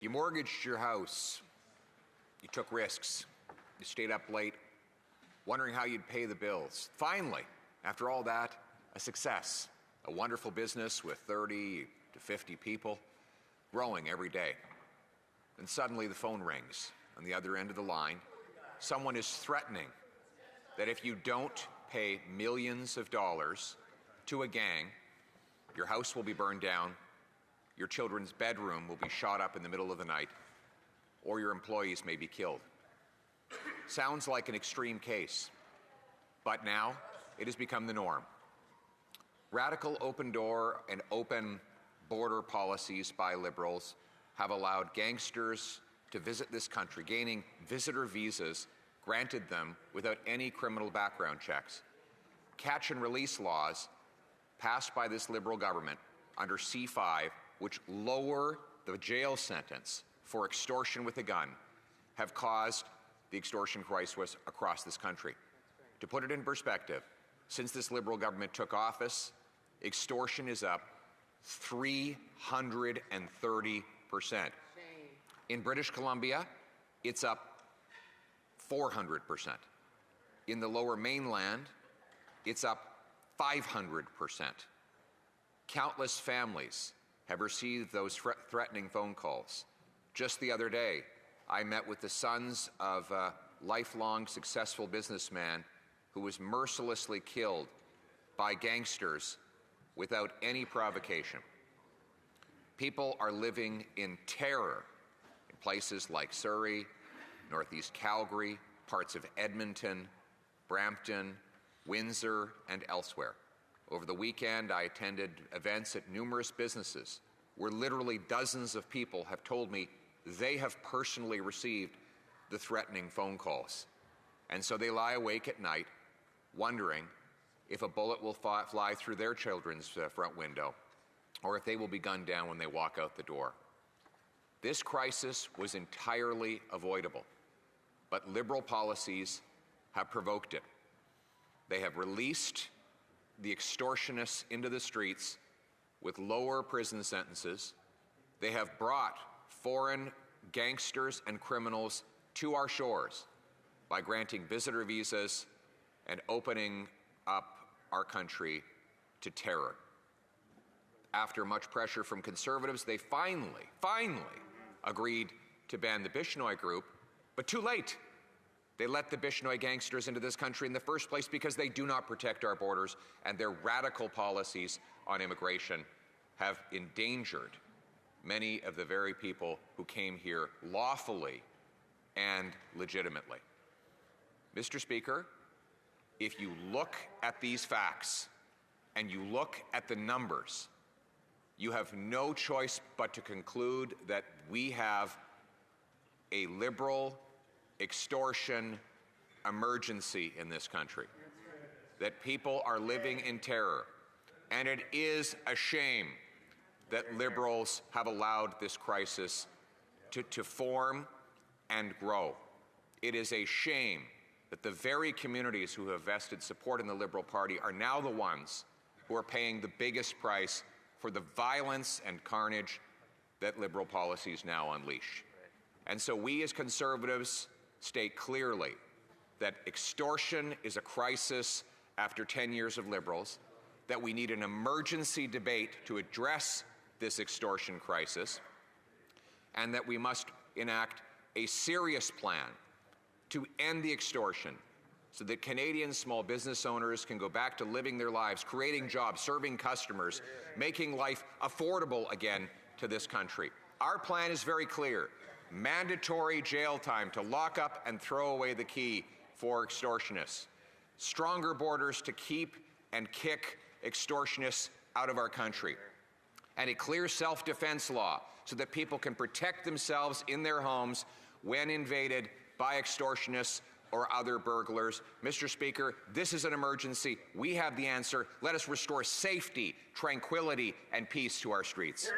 You mortgaged your house, you took risks, you stayed up late, wondering how you'd pay the bills. Finally, after all that, a success, a wonderful business with 30 to 50 people, growing every day. And suddenly the phone rings. On the other end of the line, someone is threatening that if you don't pay millions of dollars to a gang, your house will be burned down, your children's bedroom will be shot up in the middle of the night, or your employees may be killed. Sounds like an extreme case, but now it has become the norm. Radical open door and open border policies by Liberals have allowed gangsters to visit this country, gaining visitor visas granted them without any criminal background checks. Catch and release laws passed by this Liberal government under C5, which lower the jail sentence for extortion with a gun, have caused the extortion crisis across this country. To put it in perspective, since this Liberal government took office, extortion is up 330%. In British Columbia, it's up 400%. In the Lower Mainland, it's up 500%. Countless families have received those threatening phone calls. Just the other day, I met with the sons of a lifelong successful businessman who was mercilessly killed by gangsters without any provocation. People are living in terror in places like Surrey, Northeast Calgary, parts of Edmonton, Brampton, Windsor, and elsewhere. Over the weekend, I attended events at numerous businesses where literally dozens of people have told me they have personally received the threatening phone calls. And so they lie awake at night wondering if a bullet will fly through their children's front window or if they will be gunned down when they walk out the door. This crisis was entirely avoidable, but Liberal policies have provoked it. They have released the extortionists into the streets with lower prison sentences. They have brought foreign gangsters and criminals to our shores by granting visitor visas and opening up our country to terror. After much pressure from Conservatives, they finally agreed to ban the Bishnoi group, but too late. They let the Bishnoi gangsters into this country in the first place because they do not protect our borders, and their radical policies on immigration have endangered many of the very people who came here lawfully and legitimately. Mr. Speaker, if you look at these facts and you look at the numbers, you have no choice but to conclude that we have a Liberal extortion emergency in this country, that people are living in terror. And it is a shame that Liberals have allowed this crisis to form and grow. It is a shame that the very communities who have vested support in the Liberal Party are now the ones who are paying the biggest price for the violence and carnage that Liberal policies now unleash. And so we as Conservatives state clearly that extortion is a crisis after 10 years of Liberals, that we need an emergency debate to address this extortion crisis, and that we must enact a serious plan to end the extortion so that Canadian small business owners can go back to living their lives, creating jobs, serving customers, making life affordable again to this country. Our plan is very clear. Mandatory jail time to lock up and throw away the key for extortionists. Stronger borders to keep and kick extortionists out of our country. And a clear self-defense law so that people can protect themselves in their homes when invaded by extortionists or other burglars. Mr. Speaker, this is an emergency. We have the answer. Let us restore safety, tranquility, and peace to our streets.